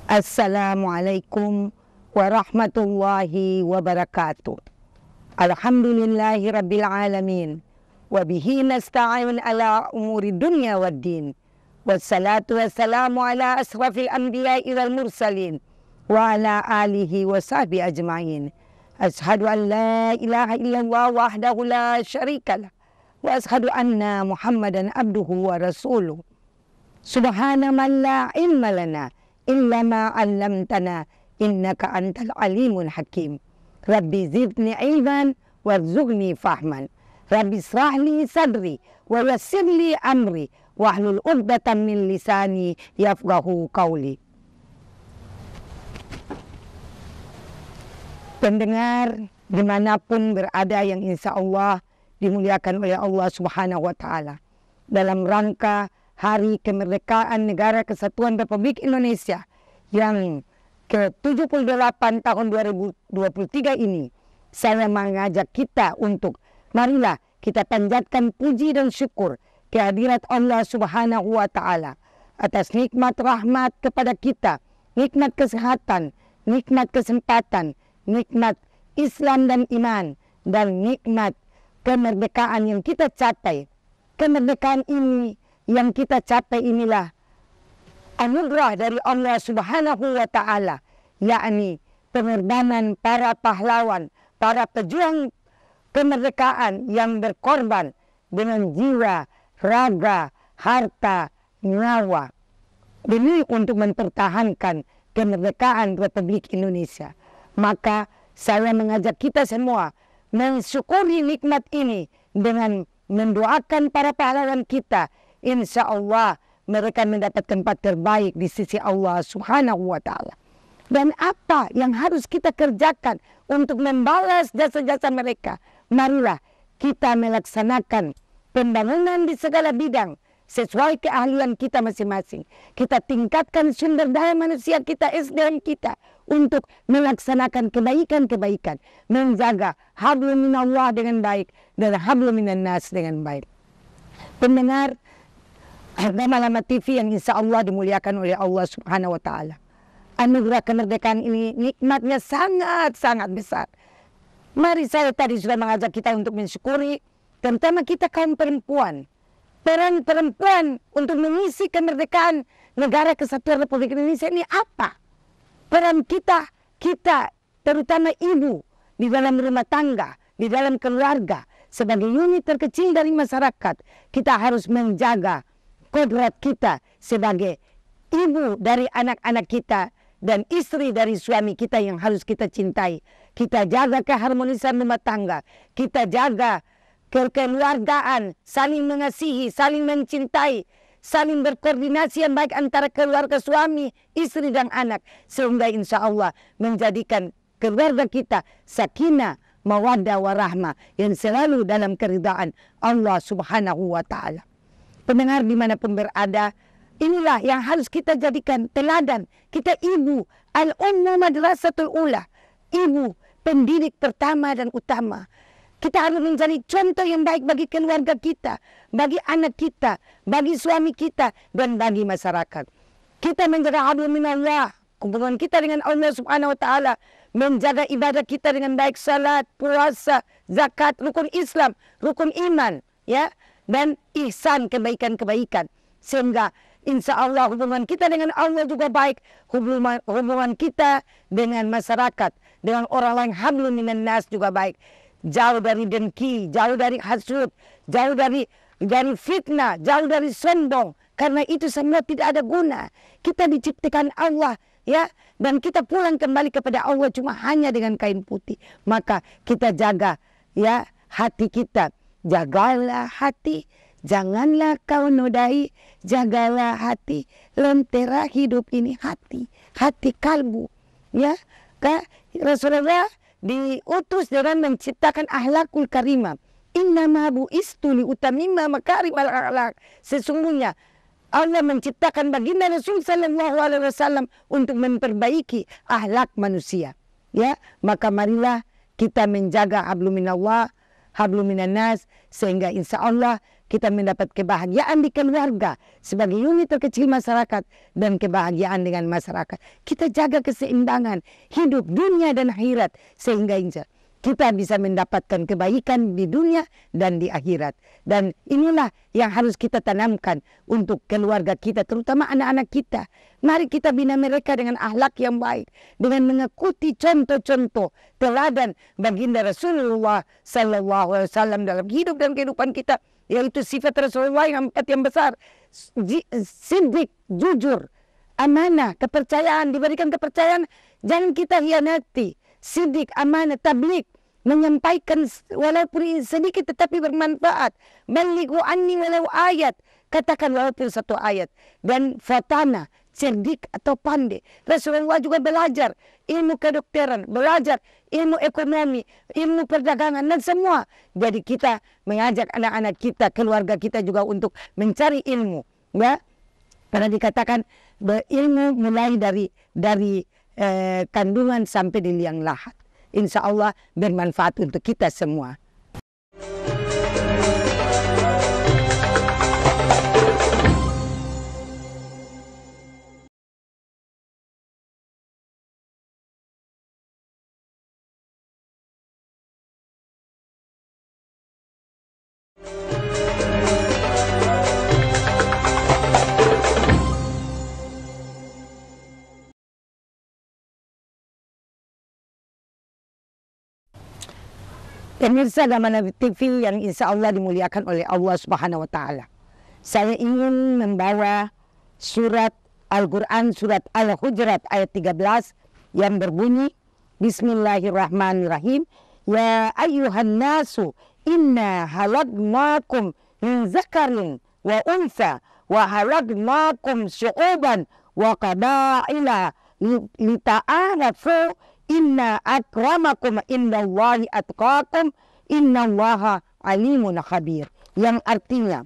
Assalamualaikum warahmatullahi wabarakatuh. Alhamdulillahi rabbil alamin. Wabihi nasta'in ala umuri dunya waddin. Wassalatu wassalamu ala asrafil anbiya'i wal mursalin. Wa ala alihi wa sahbihi ajma'in. Ashadu an la ilaha illallah wahdahu la syarikalah. Wa ashadu anna muhammadan abduhu wa rasuluh. Subhana man la ilma lana illa ma 'allamtana innaka antal alimul hakim. Rabbi zidni ilman warzuqni fahman. Rabbi israhli sadri wa yassirli amri wahlul 'uqdatam min lisani yafqahu qawli. Pendengar dimanapun berada yang insya Allah dimuliakan oleh Allah Subhanahu wa Ta'ala, dalam rangka Hari Kemerdekaan Negara Kesatuan Republik Indonesia yang ke-78 tahun 2023 ini, saya mengajak kita untuk marilah kita panjatkan puji dan syukur kehadirat Allah Subhanahu wa Ta'ala atas nikmat rahmat kepada kita, nikmat kesehatan, nikmat kesempatan, nikmat Islam dan iman, dan nikmat kemerdekaan yang kita capai. Kemerdekaan ini yang kita capai inilah anugerah dari Allah Subhanahu wa Ta'ala, yakni pengorbanan para pahlawan, para pejuang kemerdekaan yang berkorban dengan jiwa, raga, harta, nyawa demi untuk mempertahankan kemerdekaan Republik Indonesia. Maka saya mengajak kita semua mensyukuri nikmat ini dengan mendoakan para pahlawan kita. Insya Allah mereka mendapat tempat terbaik di sisi Allah Subhanahu wa Ta'ala. Dan apa yang harus kita kerjakan untuk membalas jasa-jasa mereka? Marilah kita melaksanakan pembangunan di segala bidang sesuai keahlian kita masing-masing. Kita tingkatkan sumber daya manusia kita, SDM kita, untuk melaksanakan kebaikan-kebaikan, menjaga hablum minallah dengan baik dan hablum minan nas dengan baik. Pendengar Lama-Lama TV yang insya Allah dimuliakan oleh Allah Subhanahu wa Ta'ala, anugerah kemerdekaan ini nikmatnya sangat-sangat besar. Mari, saya tadi sudah mengajak kita untuk mensyukuri, terutama kita kaum perempuan. Peran perempuan untuk mengisi kemerdekaan negara kesatuan Republik Indonesia ini apa? Peran kita terutama ibu di dalam rumah tangga, di dalam keluarga, sebagai unit terkecil dari masyarakat, kita harus menjaga kodrat kita sebagai ibu dari anak-anak kita dan istri dari suami kita yang harus kita cintai. Kita jaga keharmonisan rumah tangga, kita jaga kekeluargaan, saling mengasihi, saling mencintai, saling berkoordinasi yang baik antara keluarga suami, istri dan anak, sehingga insya Allah menjadikan keluarga kita sakinah, mawaddah warahmah yang selalu dalam keridhaan Allah Subhanahu wa Ta'ala. Pendengar dimanapun berada, inilah yang harus kita jadikan teladan. Kita ibu, al-ummu madrasatul ula, ibu pendidik pertama dan utama. Kita harus menjadi contoh yang baik bagi keluarga kita, bagi anak kita, bagi suami kita, dan bagi masyarakat. Kita menjaga hablum minallah, hubungan kita dengan Allah Subhanahu wa Ta'ala, menjaga ibadah kita dengan baik, salat, puasa, zakat, rukun Islam, rukun iman, ya, dan ihsan, kebaikan-kebaikan, sehingga insya Allah hubungan kita dengan Allah juga baik, hubungan kita dengan masyarakat, dengan orang lain, hablum minan nas juga baik. Jauh dari dengki, jauh dari hasud, jauh dari fitnah, jauh dari sombong, karena itu semua tidak ada guna. Kita diciptakan Allah, ya, dan kita pulang kembali kepada Allah cuma hanya dengan kain putih. Maka kita jaga, ya, hati kita. Jagalah hati, janganlah kau nodai, jagalah hati, lentera hidup ini hati kalbu, ya. Rasulullah diutus dengan menciptakan ahlakul karimah. Innama bu'istu liutamimma makarimal akhlak. Sesungguhnya Allah menciptakan baginda Rasul sallallahu alaihi wasallam untuk memperbaiki akhlak manusia, ya. Maka marilah kita menjaga hablum minallah, hablum minan nas, sehingga insya Allah kita mendapat kebahagiaan di keluarga sebagai unit terkecil masyarakat dan kebahagiaan dengan masyarakat. Kita jaga keseimbangan hidup dunia dan akhirat sehingga kita bisa mendapatkan kebaikan di dunia dan di akhirat. Dan inilah yang harus kita tanamkan untuk keluarga kita, terutama anak-anak kita. Mari kita bina mereka dengan akhlak yang baik, dengan mengikuti contoh-contoh teladan baginda Rasulullah SAW dalam hidup dan kehidupan kita, yaitu sifat Rasulullah yang besar, siddiq, jujur, amanah, kepercayaan, diberikan kepercayaan, jangan kita hianati. Siddiq, amanah, tabligh, menyampaikan walaupun sedikit tetapi bermanfaat. Balighu anni walau ayat, katakan walaupun satu ayat. Dan fatana, cerdik atau pandai. Rasulullah juga belajar ilmu kedokteran, belajar ilmu ekonomi, ilmu perdagangan dan semua. Jadi kita mengajak anak-anak kita, keluarga kita juga untuk mencari ilmu, ya. Karena dikatakan berilmu mulai dari kandungan sampai di liang lahat. Insya Allah bermanfaat untuk kita semua. Pemirsa Damana TV yang insya Allah dimuliakan oleh Allah Subhanahu wa Ta'ala. Saya ingin membawa surat Al-Quran, surat Al-Hujurat ayat 13 yang berbunyi, Bismillahirrahmanirrahim. Ya ayyuhan nasu inna halaqnakum min zakarin wa unsa wa halaqnakum syu'uban wa qaba'ila lita'arafu inna akramakum indallahi atqakum innallaha alimun khabir. Yang artinya,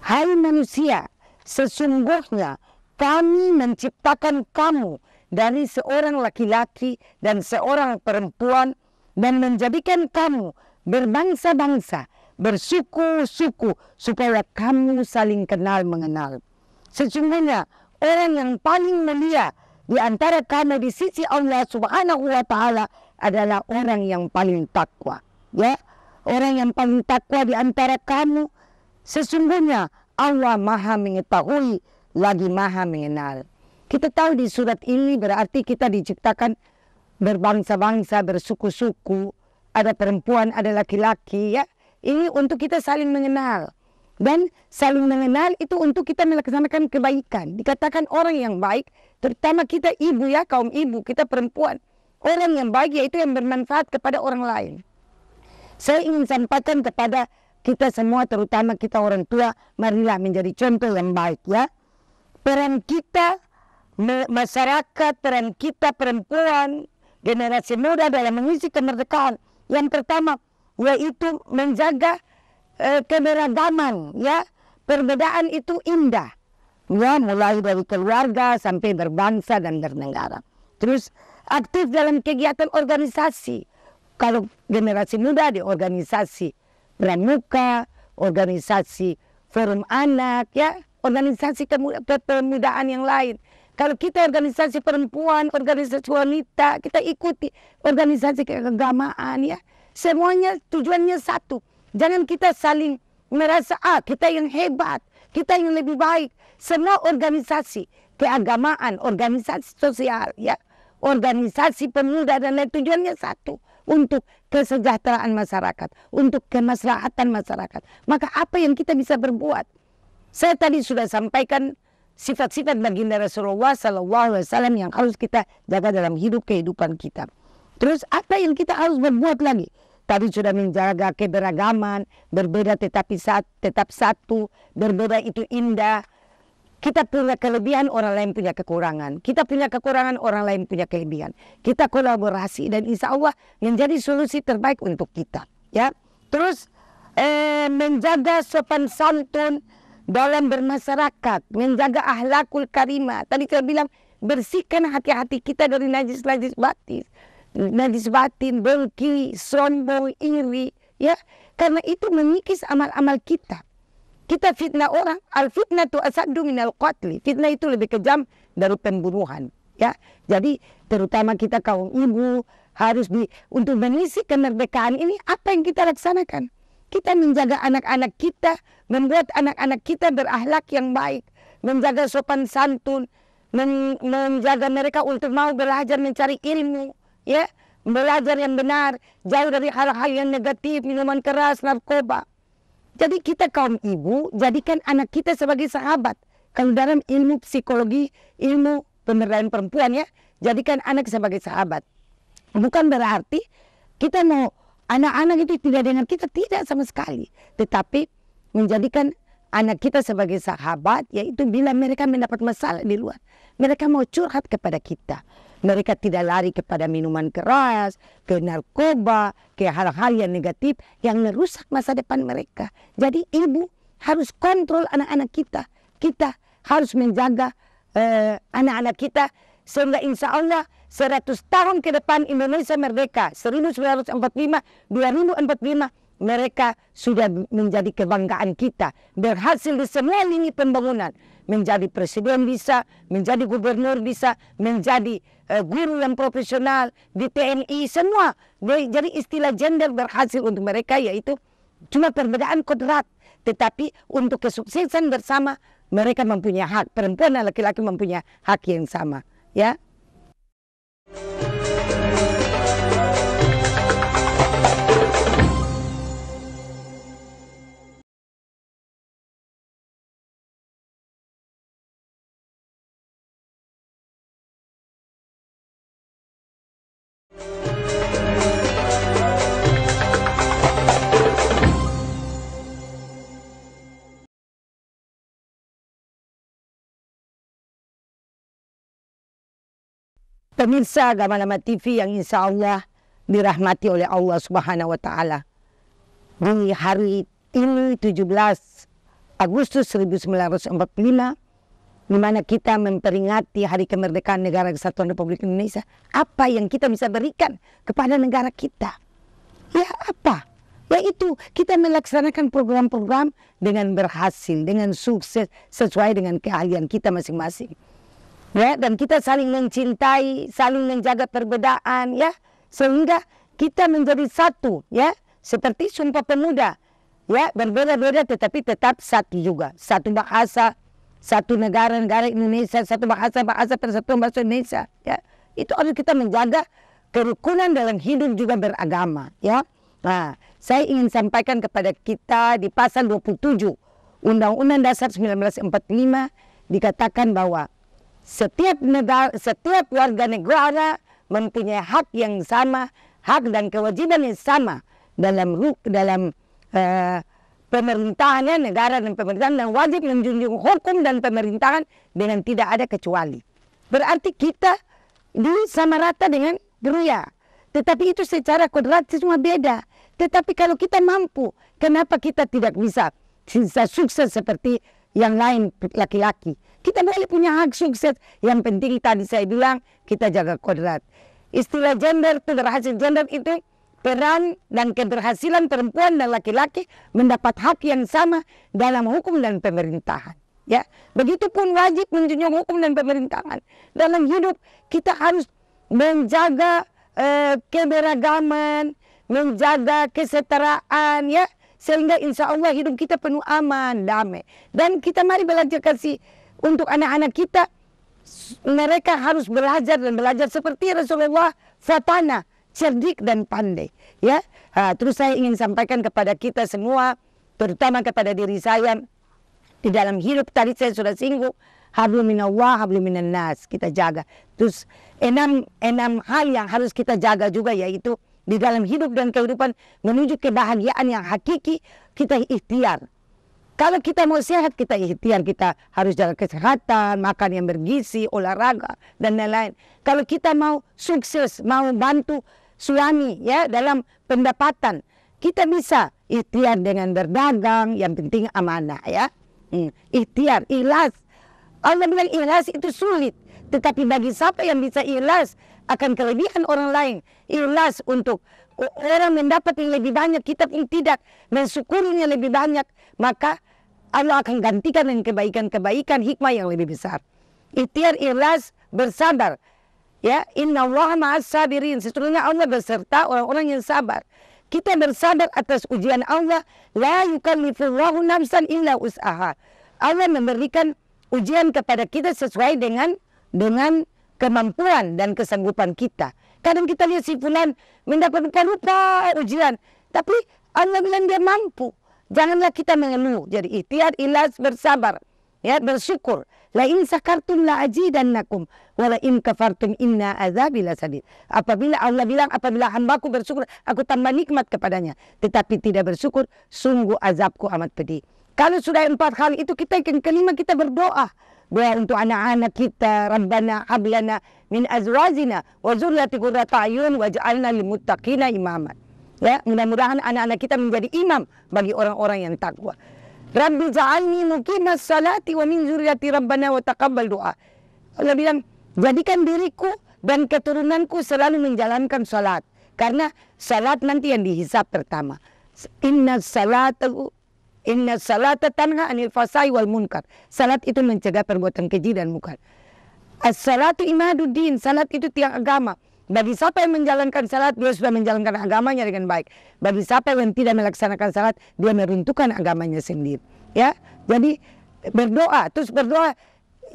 hai manusia, sesungguhnya kami menciptakan kamu dari seorang laki-laki dan seorang perempuan dan menjadikan kamu berbangsa-bangsa, bersuku-suku, supaya kamu saling kenal mengenal. Sesungguhnya orang yang paling mulia di antara kamu di sisi Allah Subhanahu wa Ta'ala adalah orang yang paling takwa, ya. Orang yang paling takwa di antara kamu, sesungguhnya Allah Maha mengetahui lagi Maha mengenal. Kita tahu di surat ini berarti kita diciptakan berbangsa-bangsa, bersuku-suku, ada perempuan, ada laki-laki, ya. Ini untuk kita saling mengenal. Dan saling mengenal itu untuk kita melaksanakan kebaikan. Dikatakan orang yang baik, terutama kita ibu, ya, kaum ibu, kita perempuan. Orang yang baik yaitu yang bermanfaat kepada orang lain. Saya ingin sampaikan kepada kita semua, terutama kita orang tua, marilah menjadi contoh yang baik, ya. Peran kita masyarakat, peran kita perempuan, generasi muda dalam mengisi kemerdekaan. Yang pertama yaitu menjaga keberagaman, ya. Perbedaan itu indah, ya, mulai dari keluarga sampai berbangsa dan bernegara. Terus aktif dalam kegiatan organisasi. Kalau generasi muda di organisasi pramuka, organisasi forum anak, ya, organisasi kepemudaan yang lain. Kalau kita organisasi perempuan, organisasi wanita, kita ikuti organisasi keagamaan, ya. Semuanya tujuannya satu. Jangan kita saling merasa, kita yang hebat, kita yang lebih baik. Semua organisasi keagamaan, organisasi sosial, ya, organisasi pemuda dan lain, tujuannya satu, untuk kesejahteraan masyarakat, untuk kemaslahatan masyarakat. Maka apa yang kita bisa berbuat? Saya tadi sudah sampaikan sifat-sifat baginda Rasulullah SAW yang harus kita jaga dalam kehidupan kita. Terus apa yang kita harus berbuat lagi? Tadi sudah menjaga keberagaman, berbeda tetapi tetap satu, berbeda itu indah. Kita punya kelebihan, orang lain punya kekurangan. Kita punya kekurangan, orang lain punya kelebihan. Kita kolaborasi dan insya Allah menjadi solusi terbaik untuk kita, ya. Terus menjaga sopan santun dalam bermasyarakat, menjaga akhlakul karimah. Tadi saya bilang bersihkan hati-hati kita dari najis batin, dengki, sombong, iri, ya, karena itu mengikis amal-amal kita. Kita fitnah orang, al-fitnah tu asaddu minal qatli. Fitnah itu lebih kejam dari pembunuhan, ya. Jadi terutama kita kaum ibu harus untuk mengisi kemerdekaan ini, apa yang kita laksanakan? Kita menjaga anak-anak kita, membuat anak-anak kita berakhlak yang baik, menjaga sopan santun, menjaga mereka untuk mau belajar mencari ilmu, ya, belajar yang benar, jauh dari hal-hal yang negatif, minuman keras, narkoba. Jadi kita kaum ibu, jadikan anak kita sebagai sahabat. Kalau dalam ilmu psikologi, ilmu pemberdayaan perempuan, ya, jadikan anak sebagai sahabat. Bukan berarti kita mau anak-anak itu tidak dengan kita, tidak sama sekali. Tetapi menjadikan anak kita sebagai sahabat, yaitu bila mereka mendapat masalah di luar, mereka mau curhat kepada kita. Mereka tidak lari kepada minuman keras, ke narkoba, ke hal-hal yang negatif yang merusak masa depan mereka. Jadi ibu harus kontrol anak-anak kita. Kita harus menjaga anak-anak kita sehingga insya Allah 100 tahun ke depan Indonesia merdeka, 1945, 2045, mereka sudah menjadi kebanggaan kita. Berhasil di semua lini pembangunan. Menjadi presiden bisa, menjadi gubernur bisa, menjadi guru yang profesional di TNI, semua. Jadi istilah gender berhasil untuk mereka, yaitu cuma perbedaan kodrat. Tetapi untuk kesuksesan bersama mereka mempunyai hak. Perempuan dan laki-laki mempunyai hak yang sama, ya. Pemirsa Gamalama TV yang insya Allah dirahmati oleh Allah Subhanahu wa Ta'ala. Di hari ini 17 Agustus 1945, di mana kita memperingati Hari Kemerdekaan Negara Kesatuan Republik Indonesia, apa yang kita bisa berikan kepada negara kita? Ya apa? Yaitu kita melaksanakan program-program dengan berhasil, dengan sukses, sesuai dengan keahlian kita masing-masing. Ya, dan kita saling mencintai, saling menjaga perbedaan, ya, sehingga kita menjadi satu, ya, seperti Sumpah Pemuda, ya, berbeda-beda tetapi tetap satu juga, satu bahasa, satu negara Indonesia, satu bahasa persatuan bahasa Indonesia, ya, itu harus kita menjaga kerukunan dalam hidup juga beragama, ya. Nah, saya ingin sampaikan kepada kita di pasal 27 Undang-Undang Dasar 1945 dikatakan bahwa setiap warga negara mempunyai hak yang sama, hak dan kewajiban yang sama dalam pemerintahannya, negara dan pemerintahan, dan wajib menjunjung hukum dan pemerintahan dengan tidak ada kecuali. Berarti kita sama rata dengan dunia. Tetapi itu secara kodrat semua beda. Tetapi kalau kita mampu, kenapa kita tidak bisa sukses seperti yang lain laki-laki? Kita boleh punya hak sukses. Yang penting tadi saya bilang kita jaga kodrat. Istilah gender itu, berhasil gender itu peran dan keberhasilan perempuan dan laki-laki mendapat hak yang sama dalam hukum dan pemerintahan. Ya, begitupun wajib menjunjung hukum dan pemerintahan. Dalam hidup kita harus menjaga keberagaman, menjaga kesetaraan, ya, sehingga insya Allah hidup kita penuh aman, damai. Dan kita mari belajar kasih untuk anak-anak kita, mereka harus belajar dan belajar seperti Rasulullah, fatana, cerdik dan pandai. Ya, terus saya ingin sampaikan kepada kita semua, terutama kepada diri saya, di dalam hidup tadi saya sudah singgung, hablum minallah, hablum minan nas, kita jaga. Terus enam hal yang harus kita jaga juga, yaitu di dalam hidup dan kehidupan menuju kebahagiaan yang hakiki, kita ikhtiar. Kalau kita mau sehat, kita ikhtiar, kita harus jaga kesehatan, makan yang bergizi, olahraga, dan lain-lain. Kalau kita mau sukses, mau bantu suami, ya, dalam pendapatan, kita bisa ikhtiar dengan berdagang, yang penting amanah, ya. Ikhtiar, ikhlas. Allah bilang ikhlas itu sulit, tetapi bagi siapa yang bisa ikhlas akan kelebihan orang lain, ikhlas untuk orang mendapat yang lebih banyak, kita pun tidak mensyukurinya lebih banyak, maka Allah akan gantikan dengan kebaikan-kebaikan, hikmah yang lebih besar. Ikhtiar, ikhlas, bersabar. Ya, inna Allah ma'as sabirin. Sesungguhnya Allah beserta orang-orang yang sabar. Kita bersabar atas ujian Allah. La yukallifullahu nafsan illa us'aha. Allah memberikan ujian kepada kita sesuai dengan kemampuan dan kesanggupan kita. Kadang kita lihat si fulan mendapat rupa ujian, tapi Allah bilang dia mampu. Janganlah kita mengeluh. Jadi ikhtiar, ikhlas, bersabar, ya, bersyukur. La in sakartum la azidannakum wa la in kafartum inna azabi lasadid. Apabila Allah bilang, apabila hambaku bersyukur, aku tambah nikmat kepadanya. Tetapi tidak bersyukur, sungguh azabku amat pedih. Kalau sudah 4 hal itu, kita yang kelima kita berdoa. Doa untuk anak-anak kita. Rabbana hablana min azwajina wa dzurriyyati qurrata a'yun waj'alna lil muttaqina imama. Ya, mudah-mudahan anak-anak kita menjadi imam bagi orang-orang yang takwa. Rabbi ja'alni muqimas salati wa min dzurriyyati rabbana wa taqabbal doa. Allah bilang, jadikan diriku dan keturunanku selalu menjalankan salat. Karena salat nanti yang dihisab pertama. Inna salata tanha anil fasai wal munkar. Salat itu mencegah perbuatan keji dan munkar. As-salatu imaduddin. Salat itu tiang agama. Bagi siapa yang menjalankan salat, dia sudah menjalankan agamanya dengan baik. Bagi siapa yang tidak melaksanakan salat, dia meruntuhkan agamanya sendiri. Ya, jadi berdoa, terus berdoa,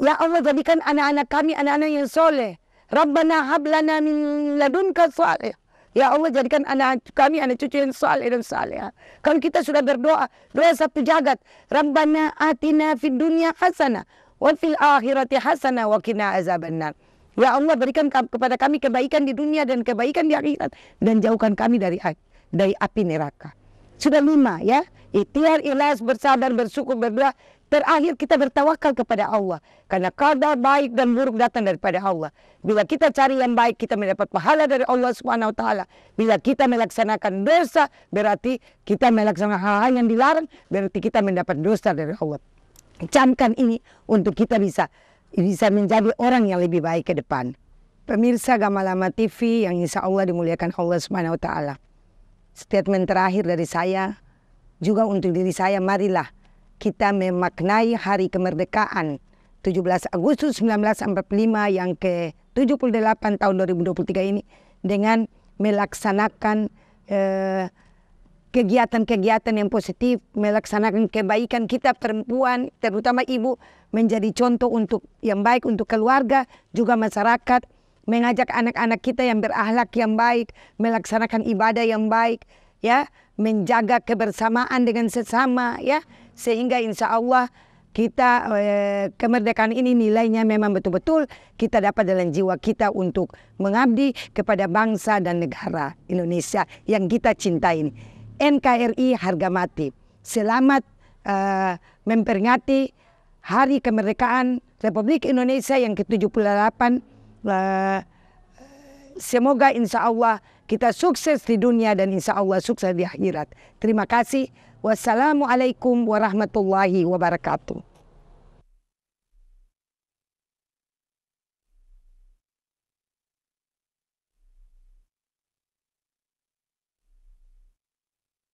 ya Allah jadikan anak-anak kami anak-anak yang soleh. Rabbana hablana min ladunka salih. Ya Allah jadikan anak kami anak cucu yang saleh dan saleh. Kalau kita sudah berdoa, doa satu jagat. Rabbana atina fid dunya hasanah wa fil akhirati hasanah wa qina azabannar. Ya Allah berikan kepada kami kebaikan di dunia dan kebaikan di akhirat, dan jauhkan kami dari api neraka. Sudah 5 ya. Ikhtiar, ikhlas, bersabar, bersyukur, berdoa. Terakhir kita bertawakal kepada Allah. Karena qadar baik dan buruk datang daripada Allah. Bila kita cari yang baik, kita mendapat pahala dari Allah Subhanahu wa taala. Bila kita melaksanakan dosa, berarti kita melaksanakan hal-hal yang dilarang, berarti kita mendapat dosa dari Allah. Camkan ini untuk kita bisa menjadi orang yang lebih baik ke depan. Pemirsa Gamalama TV yang insya Allah dimuliakan Allah Subhanahu wa taala. Statement terakhir dari saya juga untuk diri saya, marilah kita memaknai hari kemerdekaan 17 Agustus 1945 yang ke-78 tahun 2023 ini dengan melaksanakan kegiatan-kegiatan yang positif, melaksanakan kebaikan. Kita perempuan, terutama ibu, menjadi contoh untuk yang baik untuk keluarga, juga masyarakat, mengajak anak-anak kita yang berakhlak yang baik, melaksanakan ibadah yang baik, ya, menjaga kebersamaan dengan sesama, ya, sehingga insya Allah kita kemerdekaan ini nilainya memang betul-betul kita dapat dalam jiwa kita untuk mengabdi kepada bangsa dan negara Indonesia yang kita cintai ini. NKRI harga mati. Selamat memperingati Hari Kemerdekaan Republik Indonesia yang ke-78. Semoga insya Allah kita sukses di dunia dan insya Allah sukses di akhirat. Terima kasih. Wassalamualaikum warahmatullahi wabarakatuh.